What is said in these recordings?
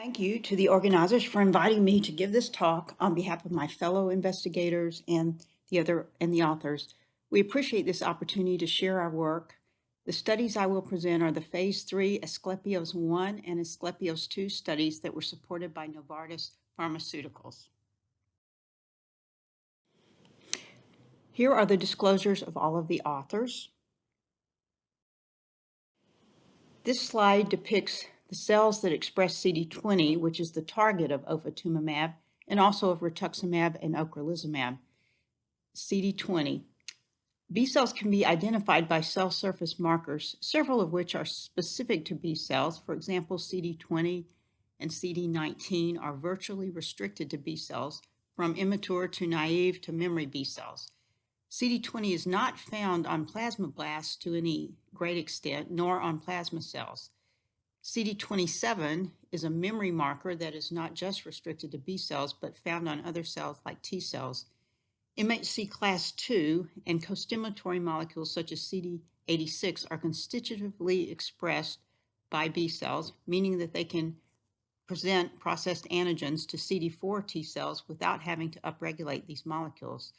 Thank you to the organizers for inviting me to give this talk on behalf of my fellow investigators and the authors. We appreciate this opportunity to share our work. The studies I will present are the phase 3 ASCLEPIOS I and ASCLEPIOS II studies that were supported by Novartis Pharmaceuticals. Here are the disclosures of all of the authors. This slide depicts the cells that express CD20, which is the target of ofatumumab, and also of rituximab and ocrelizumab. CD20. B cells can be identified by cell surface markers, several of which are specific to B cells. For example, CD20 and CD19 are virtually restricted to B cells, from immature to naive to memory B cells. CD20 is not found on plasmablasts to any great extent, nor on plasma cells. CD27 is a memory marker that is not just restricted to B cells, but found on other cells like T cells. MHC class II and costimulatory molecules such as CD86 are constitutively expressed by B cells, meaning that they can present processed antigens to CD4 T cells without having to upregulate these molecules.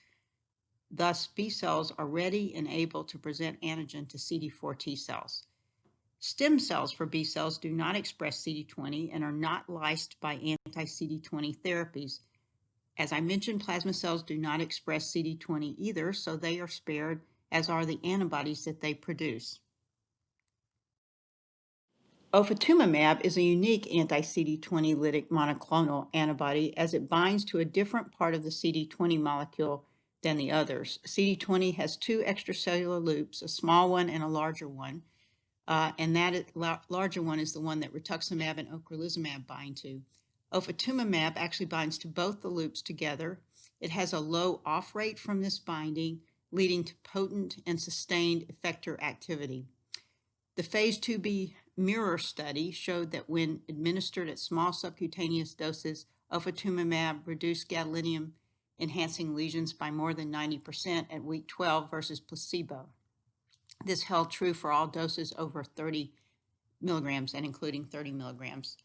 Thus, B cells are ready and able to present antigen to CD4 T cells. Stem cells for B cells do not express CD20 and are not lysed by anti-CD20 therapies. As I mentioned, plasma cells do not express CD20 either, so they are spared, as are the antibodies that they produce. Ofatumumab is a unique anti-CD20 lytic monoclonal antibody as it binds to a different part of the CD20 molecule than the others. CD20 has two extracellular loops, a small one and a larger one. And that larger one is the one that rituximab and ocrelizumab bind to. Ofatumumab actually binds to both the loops together. It has a low off rate from this binding, leading to potent and sustained effector activity. The phase 2b mirror study showed that when administered at small subcutaneous doses, ofatumumab reduced gadolinium-enhancing lesions by more than 90% at week 12 versus placebo. This held true for all doses over 30 milligrams and including 30 milligrams.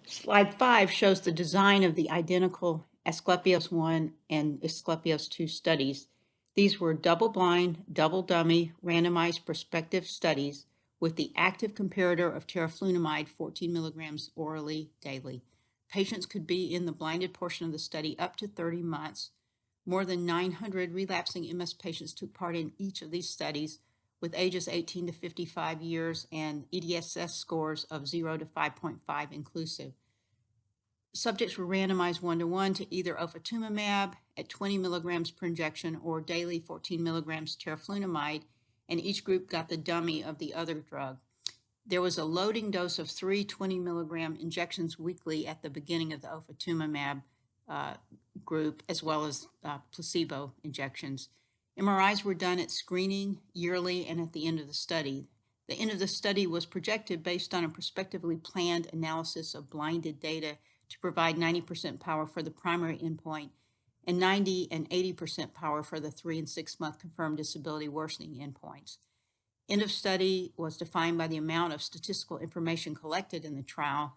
Slide 5 shows the design of the identical ASCLEPIOS I and ASCLEPIOS II studies. These were double-blind, double-dummy, randomized prospective studies with the active comparator of teriflunomide 14 milligrams orally daily. Patients could be in the blinded portion of the study up to 30 months. More than 900 relapsing MS patients took part in each of these studies with ages 18 to 55 years and EDSS scores of 0 to 5.5 inclusive. Subjects were randomized 1-to-1 to either ofatumumab at 20 milligrams per injection or daily 14 milligrams teriflunomide, and each group got the dummy of the other drug. There was a loading dose of 3 20 milligram injections weekly at the beginning of the ofatumumab group, as well as placebo injections. MRIs were done at screening, yearly, and at the end of the study. The end of the study was projected based on a prospectively planned analysis of blinded data to provide 90% power for the primary endpoint and 90 and 80% power for the 3 and 6 month confirmed disability worsening endpoints. End of study was defined by the amount of statistical information collected in the trial,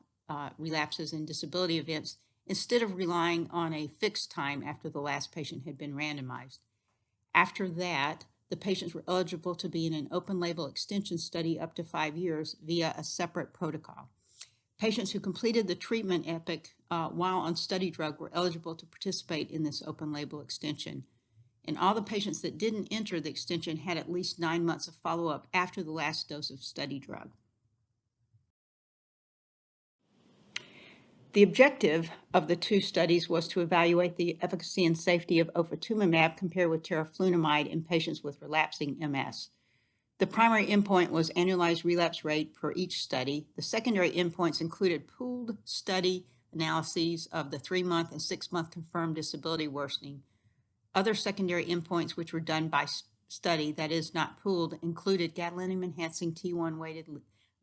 relapses and disability events, instead of relying on a fixed time after the last patient had been randomized. After that, the patients were eligible to be in an open-label extension study up to 5 years via a separate protocol. Patients who completed the treatment epoch while on study drug were eligible to participate in this open-label extension. And all the patients that didn't enter the extension had at least 9 months of follow-up after the last dose of study drug. The objective of the two studies was to evaluate the efficacy and safety of ofatumumab compared with teriflunomide in patients with relapsing MS. The primary endpoint was annualized relapse rate per each study. The secondary endpoints included pooled study analyses of the 3-month and 6-month confirmed disability worsening. Other secondary endpoints which were done by study, that is not pooled, included gadolinium-enhancing T1 weighted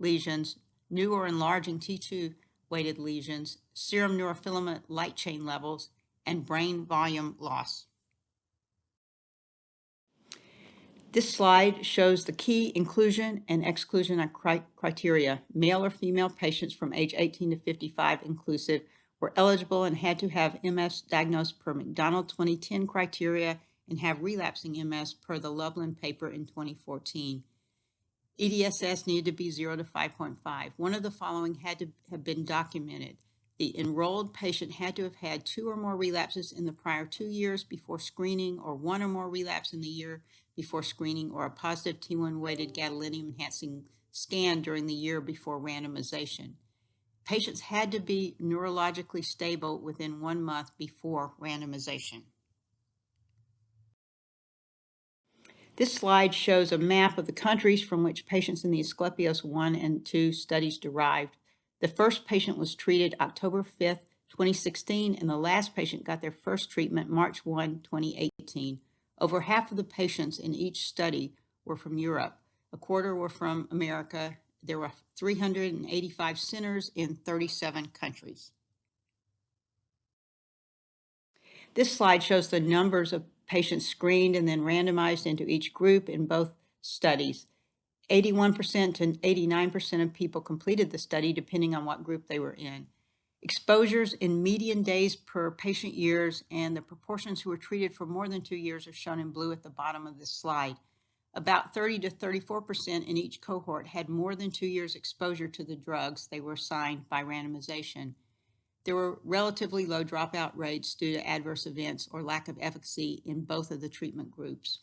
lesions, new or enlarging T2 weighted lesions, serum neurofilament light chain levels, and brain volume loss. This slide shows the key inclusion and exclusion criteria. Male or female patients from age 18 to 55 inclusive were eligible and had to have MS diagnosed per McDonald 2010 criteria and have relapsing MS per the Lublin paper in 2014. EDSS needed to be 0 to 5.5. One of the following had to have been documented. The enrolled patient had to have had 2 or more relapses in the prior 2 years before screening, or 1 or more relapse in the year before screening, or a positive T1-weighted gadolinium-enhancing scan during the year before randomization. Patients had to be neurologically stable within 1 month before randomization. This slide shows a map of the countries from which patients in the ASCLEPIOS I and II studies derived. The first patient was treated October 5th, 2016, and the last patient got their first treatment March 1, 2018. Over half of the patients in each study were from Europe. A quarter were from America. There were 385 centers in 37 countries. This slide shows the numbers of patients screened and then randomized into each group in both studies. 81% and 89% of people completed the study, depending on what group they were in. Exposures in median days per patient years and the proportions who were treated for more than 2 years are shown in blue at the bottom of this slide. About 30 to 34% in each cohort had more than 2 years exposure to the drugs they were assigned by randomization. There were relatively low dropout rates due to adverse events or lack of efficacy in both of the treatment groups.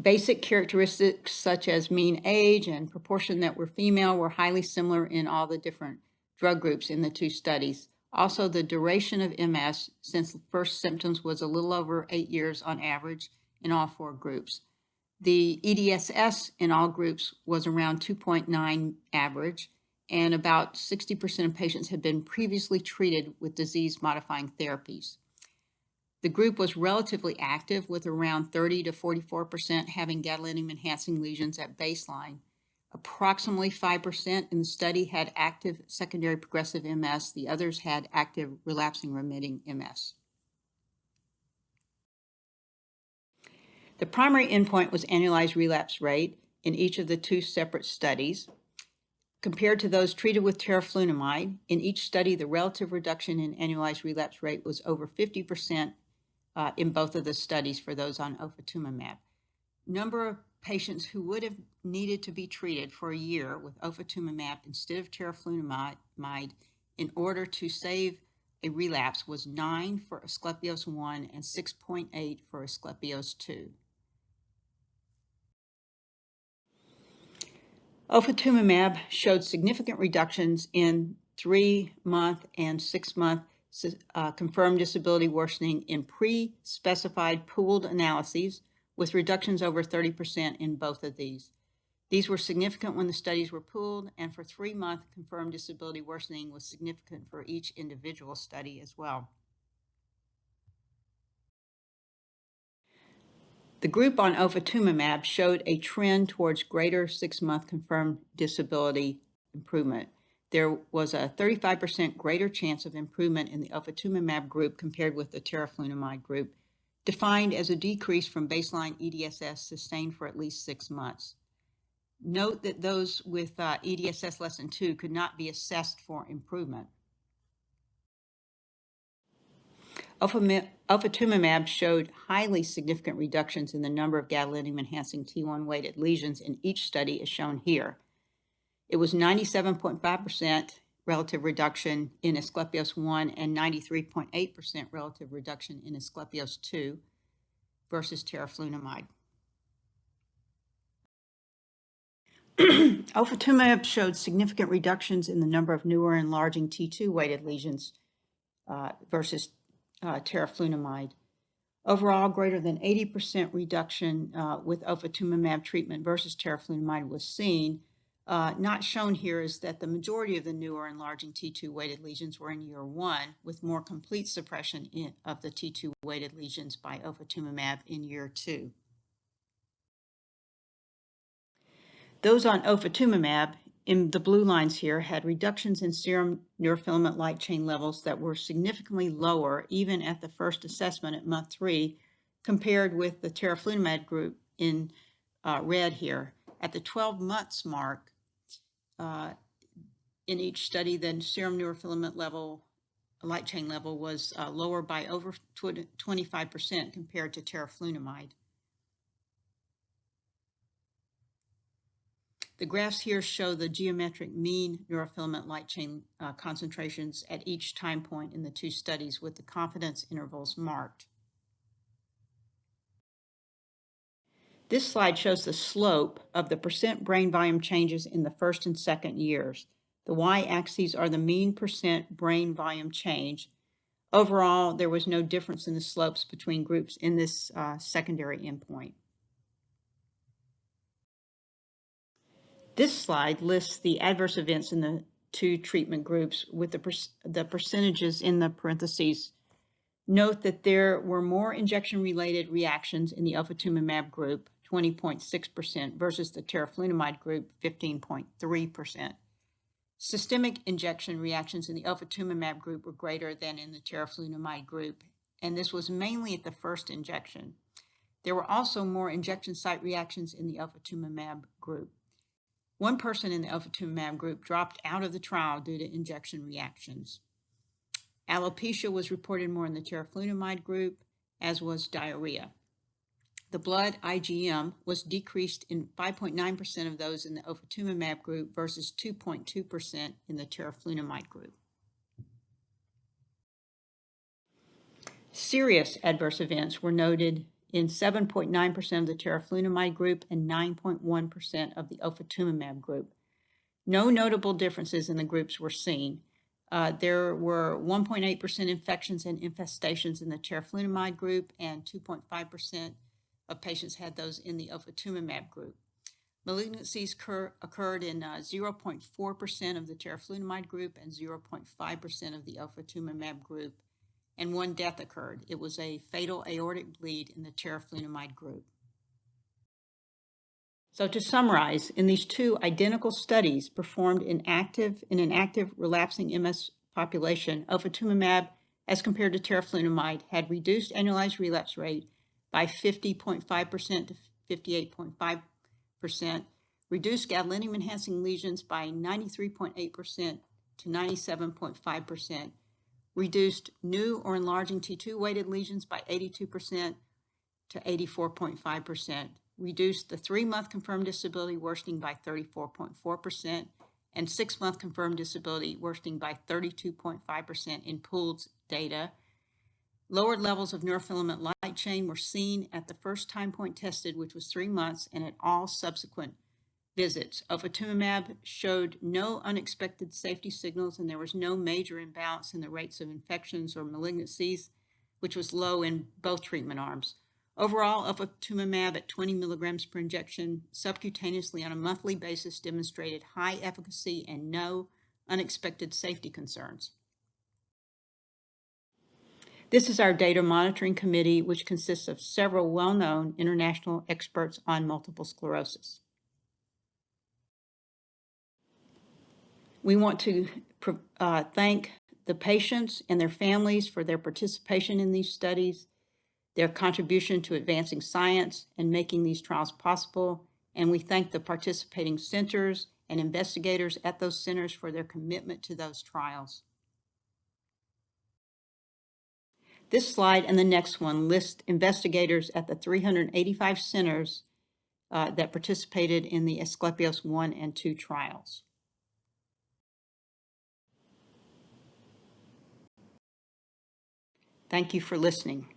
Basic characteristics such as mean age and proportion that were female were highly similar in all the different drug groups in the 2 studies. Also, the duration of MS since the first symptoms was a little over 8 years on average in all 4 groups. The EDSS in all groups was around 2.9 average, and about 60% of patients had been previously treated with disease-modifying therapies. The group was relatively active, with around 30 to 44% having gadolinium-enhancing lesions at baseline. Approximately 5% in the study had active secondary progressive MS. The others had active relapsing remitting MS. The primary endpoint was annualized relapse rate in each of the 2 separate studies. Compared to those treated with teriflunomide, in each study, the relative reduction in annualized relapse rate was over 50% in both of the studies for those on Ofatumumab. Number of patients who would have needed to be treated for a year with Ofatumumab instead of teriflunomide in order to save a relapse was 9 for ASCLEPIOS I and 6.8 for ASCLEPIOS II. Ofatumumab showed significant reductions in 3-month and 6-month confirmed disability worsening in pre-specified pooled analyses, with reductions over 30% in both of these. These were significant when the studies were pooled, and for 3-month confirmed disability worsening was significant for each individual study as well. The group on Ofatumumab showed a trend towards greater 6-month confirmed disability improvement. There was a 35% greater chance of improvement in the Ofatumumab group compared with the teriflunomide group, defined as a decrease from baseline EDSS sustained for at least 6 months. Note that those with EDSS less than 2 could not be assessed for improvement. Ofatumumab showed highly significant reductions in the number of gadolinium-enhancing T1-weighted lesions in each study, as shown here. It was 97.5% relative reduction in ASCLEPIOS I and 93.8% relative reduction in ASCLEPIOS II versus teriflunomide. Ofatumumab showed significant reductions in the number of newer enlarging T2-weighted lesions versus teriflunomide. Overall, greater than 80% reduction with Ofatumumab treatment versus teriflunomide was seen. Not shown here is that the majority of the newer enlarging T2-weighted lesions were in year 1, with more complete suppression of the T2-weighted lesions by Ofatumumab in year 2. Those on Ofatumumab, in the blue lines here, had reductions in serum neurofilament light chain levels that were significantly lower even at the first assessment at month 3 compared with the teriflunomide group in red here. At the 12 months mark, in each study, the serum neurofilament level, light chain level, was lower by over 25% compared to teriflunomide. The graphs here show the geometric mean neurofilament light chain concentrations at each time point in the two studies with the confidence intervals marked. This slide shows the slope of the percent brain volume changes in the first and second years. The y-axes are the mean percent brain volume change. Overall, there was no difference in the slopes between groups in this secondary endpoint. This slide lists the adverse events in the two treatment groups with the percentages in the parentheses. Note that there were more injection-related reactions in the ofatumumab group, 20.6%, versus the teriflunomide group, 15.3%. Systemic injection reactions in the ofatumumab group were greater than in the teriflunomide group, and this was mainly at the first injection. There were also more injection site reactions in the ofatumumab group. One person in the ofatumumab group dropped out of the trial due to injection reactions. Alopecia was reported more in the teriflunomide group, as was diarrhea. The blood IgM was decreased in 5.9% of those in the ofatumumab group versus 2.2% in the teriflunomide group. Serious adverse events were noted in 7.9% of the teriflunomide group and 9.1% of the ofatumumab group. No notable differences in the groups were seen. There were 1.8% infections and infestations in the teriflunomide group, and 2.5% of patients had those in the ofatumumab group. Malignancies occurred in 0.4% of the teriflunomide group and 0.5% of the ofatumumab group, and one death occurred. It was a fatal aortic bleed in the teriflunomide group. So to summarize, in these two identical studies performed in an active relapsing MS population, ofatumumab, as compared to teriflunomide, had reduced annualized relapse rate by 50.5% to 58.5%, reduced gadolinium-enhancing lesions by 93.8% to 97.5%, reduced new or enlarging T2-weighted lesions by 82% to 84.5%, reduced the 3-month confirmed disability worsening by 34.4%, and 6-month confirmed disability worsening by 32.5% in pooled data. Lowered levels of neurofilament light chain were seen at the first time point tested, which was 3 months, and at all subsequent visits. Ofatumumab showed no unexpected safety signals, and there was no major imbalance in the rates of infections or malignancies, which was low in both treatment arms. Overall, ofatumumab at 20 milligrams per injection subcutaneously on a monthly basis demonstrated high efficacy and no unexpected safety concerns. This is our data monitoring committee, which consists of several well-known international experts on multiple sclerosis. We want to thank the patients and their families for their participation in these studies, their contribution to advancing science and making these trials possible, and we thank the participating centers and investigators at those centers for their commitment to those trials. This slide and the next one list investigators at the 385 centers that participated in the ASCLEPIOS I and II trials. Thank you for listening.